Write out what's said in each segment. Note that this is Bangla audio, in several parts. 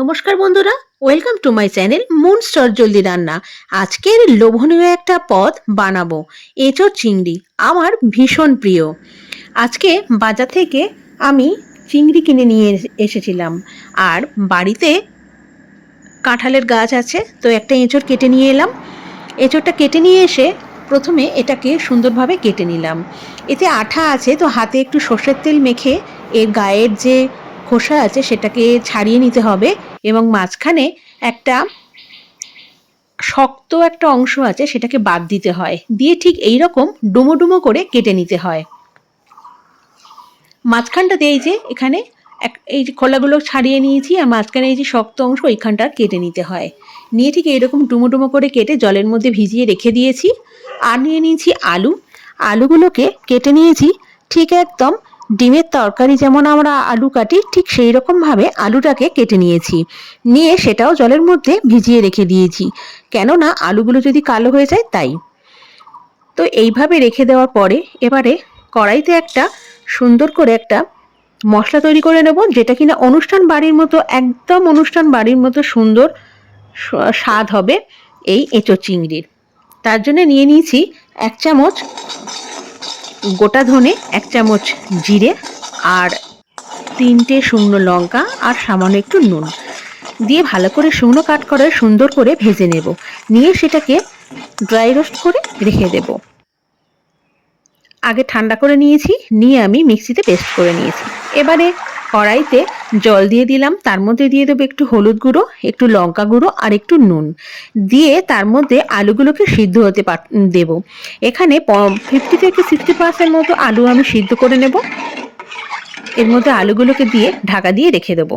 নমস্কার বন্ধুরা, welcome to my channel moon চটজলদি রান্না। আজকের লোভনীয় একটা পদ বানাবো, এঁচোড় চিংড়ি। আমার ভীষণ প্রিয়। আজকে বাজার থেকে আমি চিংড়ি কিনে নিয়ে এসেছিলাম, আর বাড়িতে কাঁঠালের গাছ আছে, তো একটা এঁচোড় কেটে নিয়ে এলাম। এঁচোড়টা কেটে নিয়ে এসে প্রথমে এটাকে সুন্দরভাবে কেটে নিলাম। এতে আঠা আছে, তো হাতে একটু সর্ষের তেল মেখে এর গায়ের যে খোসা আছে সেটাকে ছাড়িয়ে নিতে হবে, এবং মাঝখানে একটা শক্ত একটা অংশ আছে সেটাকে বাদ দিতে হয়, দিয়ে ঠিক এই রকম ডুমো ডুমো করে কেটে নিতে হয়। মাঝখানটাতে এই যে এখানে এই যে খোলাগুলো ছাড়িয়ে নিয়েছি, আর মাঝখানে এই যে শক্ত অংশ ওইখানটা কেটে নিতে হয়। নিয়ে ঠিক এইরকম ডুমো ডুমো করে কেটে জলের মধ্যে ভিজিয়ে রেখে দিয়েছি। আর নিয়ে নিয়েছি আলুগুলোকে কেটে নিয়েছি ঠিক একদম ডিমের তরকারি যেমন আমরা আলু কাটি, ঠিক সেই রকমভাবে আলুটাকে কেটে নিয়েছি। নিয়ে সেটাও জলের মধ্যে ভিজিয়ে রেখে দিয়েছি, কেননা আলুগুলো যদি কালো হয়ে যায় তাই। তো এইভাবে রেখে দেওয়ার পরে এবারে কড়াইতে একটা সুন্দর করে একটা মশলা তৈরি করে নেব, যেটা কিনা অনুষ্ঠান বাড়ির মতো, একদম অনুষ্ঠান বাড়ির মতো সুন্দর স্বাদ হবে এই এঁচোড় চিংড়ির। তার জন্য নিয়ে নিয়েছি 1 চামচ গোটা ধনে, 1 চামচ জিরে, আর 3টে শুকনো লঙ্কা, আর সামান্য একটু নুন দিয়ে ভালো করে শুকনো কাট করে সুন্দর করে ভেজে নেব। নিয়ে সেটাকে ড্রাই রোস্ট করে রেখে দেব। আগে ঠান্ডা করে নিয়েছি, নিয়ে আমি মিক্সিতে পেস্ট করে নিয়েছি। এবারে কড়াইতে জল দিয়ে দিলাম, তার মধ্যে দিয়ে দেবো একটু হলুদ গুঁড়ো, একটু লঙ্কা গুঁড়ো, আর একটু নুন দিয়ে তার মধ্যে আলুগুলোকে সিদ্ধ হতে দেব। এখানে 50 থেকে 60% মতো আলু আমি সিদ্ধ করে নেব। এর মধ্যে আলুগুলোকে দিয়ে ঢাকা দিয়ে রেখে দেবো।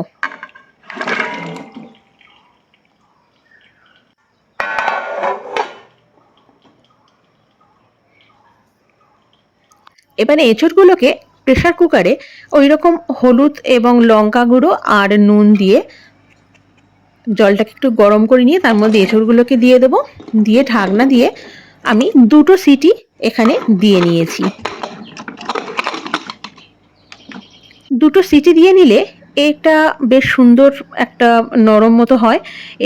এবারে এঁচোড়গুলোকে প্রেসার কুকারে ওই রকম হলুদ এবং লঙ্কা গুঁড়ো আর নুন দিয়ে জলটাকে একটু গরম করে নিয়ে তার মধ্যে এঁচোড়গুলোকে দিয়ে দেবো। দিয়ে ঢাকনা দিয়ে আমি 2টো সিটি এখানে দিয়ে নিয়েছি। 2টো সিটি দিয়ে নিলে এটা বেশ সুন্দর একটা নরম মতো হয়,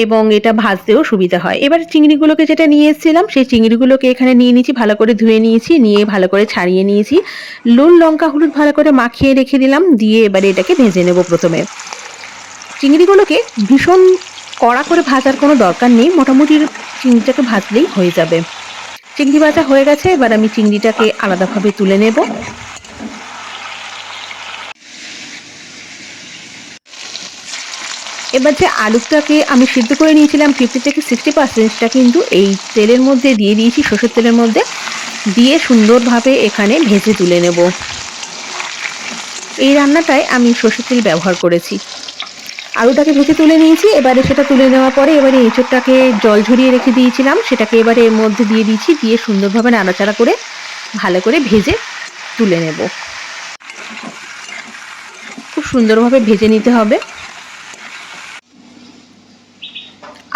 এবং এটা ভাজতেও সুবিধা হয়। এবার চিংড়িগুলোকে যেটা নিয়ে এসেছিলাম সেই চিংড়িগুলোকে এখানে নিয়ে নিয়েছি, ভালো করে ধুয়ে নিয়েছি, নিয়ে ভালো করে ছাড়িয়ে নিয়েছি। নুন লঙ্কা হলুদ ভালো করে মাখিয়ে রেখে দিলাম। দিয়ে এবারে এটাকে ভেজে নেব। প্রথমে চিংড়িগুলোকে ভীষণ কড়া করে ভাজার কোনো দরকার নেই, মোটামুটি চিংড়িটাকে ভাজলেই হয়ে যাবে। চিংড়ি ভাজা হয়ে গেছে, এবার আমি চিংড়িটাকে আলাদাভাবে তুলে নেব। এবার যে আলুটাকে আমি সিদ্ধ করে নিয়েছিলাম 50 থেকে 60%, সেটা কিন্তু এই তেলের মধ্যে দিয়ে দিয়েছি, সরষের তেলের মধ্যে দিয়ে সুন্দরভাবে এখানে ভেজে তুলে নেব। এই রান্নাটায় আমি সরষের তেল ব্যবহার করেছি। আলুটাকে ভেজে তুলে নিয়েছি। এবারে সেটা তুলে নেওয়ার পরে এবারে এঁচোড়টাকে জল ঝরিয়ে রেখে দিয়েছিলাম, সেটাকে এবারে এর মধ্যে দিয়ে দিয়েছি। দিয়ে সুন্দরভাবে নাড়াচাড়া করে ভালো করে ভেজে তুলে নেব। খুব সুন্দরভাবে ভেজে নিতে হবে।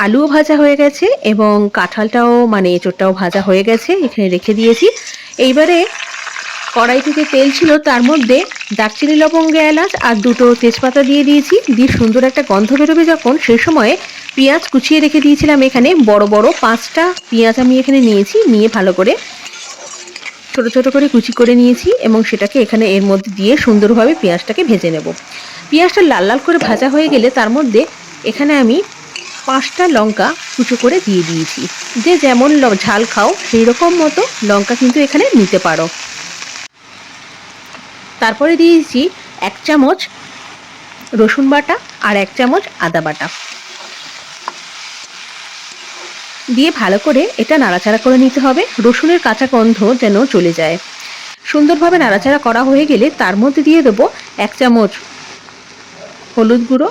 আলুও ভাজা হয়ে গেছে এবং কাঁঠালটাও মানে এঁচোড়টাও ভাজা হয়ে গেছে, এখানে রেখে দিয়েছি। এইবারে কড়াইটিতে তেল ছিল, তার মধ্যে দারচিনি লবঙ্গ এলাচ আর 2টো তেজপাতা দিয়ে দিয়েছি। দিয়ে সুন্দর একটা গন্ধ বেরোবে যখন, সেই সময়ে পেঁয়াজ কুচিয়ে রেখে দিয়েছিলাম। এখানে বড় বড় 5টা পেঁয়াজ আমি এখানে নিয়েছি, নিয়ে ভালো করে ছোট ছোট করে কুচি করে নিয়েছি, এবং সেটাকে এখানে এর মধ্যে দিয়ে সুন্দরভাবে পেঁয়াজটাকে ভেজে নেব। পেঁয়াজটা লাল লাল করে ভাজা হয়ে গেলে তার মধ্যে এখানে আমি 5টা লঙ্কা কুচো করে দিয়ে দিয়েছি। যে যেমন ঝাল খাও সেই রকম মতো লঙ্কা কিন্তু এখানে নিতে পারো। তারপরে দিয়েছি 1 চামচ রসুন বাটা আর 1 চামচ আদা বাটা দিয়ে ভালো করে এটা নাড়াচাড়া করে নিতে হবে। রসুনের কাঁচা গন্ধ যেন চলে যায়। সুন্দরভাবে নাড়াচাড়া করা হয়ে গেলে তার মধ্যে দিয়ে দেবো 1 চামচ হলুদ গুঁড়ো,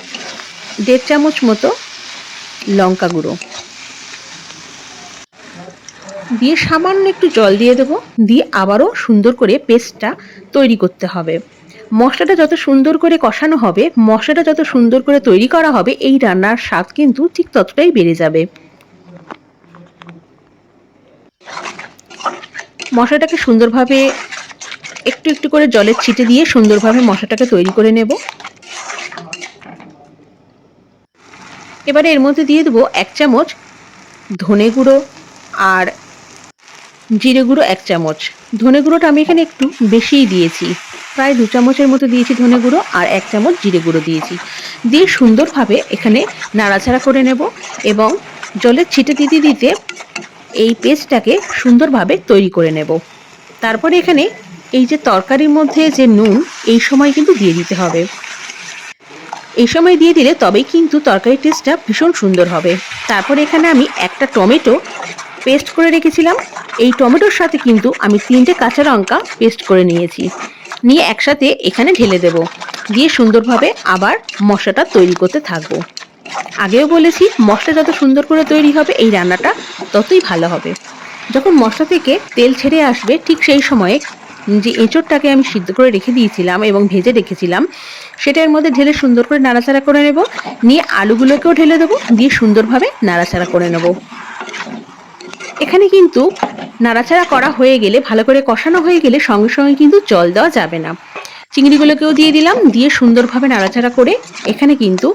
1.5 চামচ মতো লঙ্কা গুঁড়ো দিয়ে সামান্য একটু জল দিয়ে দেবো। দিয়ে আবারও সুন্দর করে পেস্টটা তৈরি করতে হবে। মশলাটা যত সুন্দর করে কষানো হবে, মশলাটা যত সুন্দর করে তৈরি করা হবে, এই রান্নার স্বাদ কিন্তু ঠিক ততটাই বেড়ে যাবে। মশলাটাকে সুন্দরভাবে একটু একটু করে জলের ছিটে দিয়ে সুন্দরভাবে মশলাটাকে তৈরি করে নেব। এবারে এর মধ্যে দিয়ে দেবো 1 চামচ ধনে গুঁড়ো আর জিরে গুঁড়ো 1 চামচ। ধনে গুঁড়োটা আমি এখানে একটু বেশিই দিয়েছি, প্রায় 2 চামচের মতো দিয়েছি ধনে গুঁড়ো, আর 1 চামচ জিরে গুঁড়ো দিয়েছি। দিয়ে সুন্দরভাবে এখানে নাড়াচাড়া করে নেব এবং জলের ছিটে দিতে দিতে এই পেস্টটাকে সুন্দরভাবে তৈরি করে নেব। তারপরে এখানে এই যে তরকারির মধ্যে যে নুন, এই সময় কিন্তু দিয়ে দিতে হবে। এই সময় দিয়ে দিলে তবেই কিন্তু তরকারির টেস্টটা ভীষণ সুন্দর হবে। তারপরে এখানে আমি একটা টমেটো পেস্ট করে রেখেছিলাম, এই টমেটোর সাথে কিন্তু আমি 3টে কাঁচা লঙ্কা পেস্ট করে নিয়েছি, নিয়ে একসাথে এখানে ঢেলে দেব। দিয়ে সুন্দরভাবে আবার মশলাটা তৈরি করতে থাকবো। আগেও বলেছি, মশলা যত সুন্দর করে তৈরি হবে এই রান্নাটা ততই ভালো হবে। যখন মশলা থেকে তেল ছেড়ে আসবে ঠিক সেই সময়ে যে এঁচোড়টাকে আমি সিদ্ধ করে রেখে দিয়েছিলাম এবং ভেজে রেখেছিলাম সেটার মধ্যে ঢেলে সুন্দর করে নাড়াচাড়া করে নেব। নিয়ে আলুগুলোকেও ঢেলে দেবো, দিয়ে সুন্দরভাবে নাড়াচাড়া করে নেব। এখানে কিন্তু নাড়াচাড়া করা হয়ে গেলে, ভালো করে কষানো হয়ে গেলে সঙ্গে সঙ্গে কিন্তু জল দেওয়া যাবে না। চিংড়িগুলোকেও দিয়ে দিলাম, দিয়ে সুন্দরভাবে নাড়াচাড়া করে এখানে কিন্তু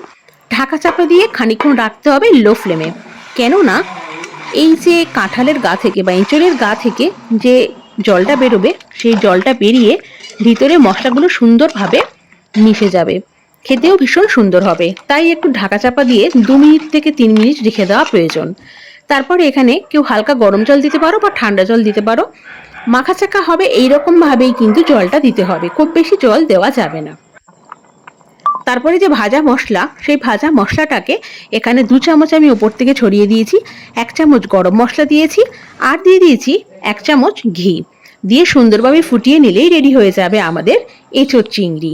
ঢাকা চাপা দিয়ে খানিকক্ষণ রাখতে হবে লো ফ্লেমে। কেননা এই যে কাঁঠালের গা থেকে বা এঁচড়ের গা থেকে যে জলটা বেরোবে, সেই জলটা বেরিয়ে ভিতরে মশলাগুলো সুন্দরভাবে মিশে যাবে, খেতেও ভীষণ সুন্দর হবে। তাই একটু ঢাকা চাপা দিয়ে 2 মিনিট থেকে 3 মিনিট রেখে দেওয়া প্রয়োজন। তারপরে এখানে কেউ হালকা গরম জল দিতে পারো বা ঠান্ডা জল দিতে পারো। মাখা চাকা হবে এইরকম ভাবেই কিন্তু জলটা দিতে হবে, খুব বেশি জল দেওয়া যাবে না। তারপরে যে ভাজা মশলা, সেই ভাজা মশলাটাকে এখানে 2 চামচ আমি ওপর থেকে ছড়িয়ে দিয়েছি। 1 চামচ গরম মশলা দিয়েছি, আর দিয়ে দিয়েছি 1 চামচ ঘি। দিয়ে সুন্দরভাবে ফুটিয়ে নিলেই রেডি হয়ে যাবে আমাদের এঁচোড় চিংড়ি।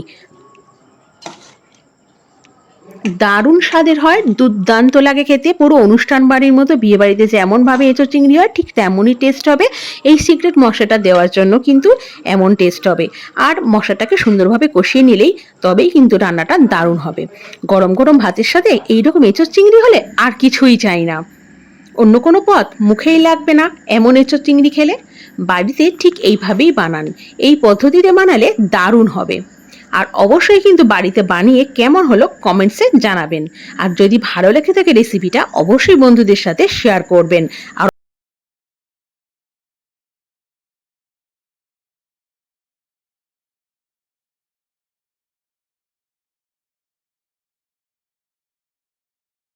দারুণ স্বাদের হয়, দুর্দান্ত লাগে খেতে, পুরো অনুষ্ঠান বাড়ির মতো। বিয়ে বাড়িতে যেমন ভাবে এঁচোড় চিংড়ি হয় ঠিক তেমনই টেস্ট হবে। এই সিক্রেট মশলাটা দেওয়ার জন্য কিন্তু এমন টেস্ট হবে। আর মশলাটাকে সুন্দরভাবে কষিয়ে নিলেই তবেই কিন্তু রান্নাটা দারুণ হবে। গরম গরম ভাতের সাথে এইরকম এঁচোড় চিংড়ি হলে আর কিছুই চাই না, অন্য কোনো পদ মুখেই লাগবে না। এমন এঁচোড় চিংড়ি খেলে বাড়িতে ঠিক এইভাবেই বানান, এই পদ্ধতিতে বানালে দারুণ হবে। আর অবশ্যই কিন্তু বাড়িতে বানিয়ে কেমন হলো কমেন্টসে জানাবেন। আর যদি ভালো লেগে থাকে রেসিপিটা, অবশ্যই বন্ধুদের সাথে শেয়ার করবেন। আর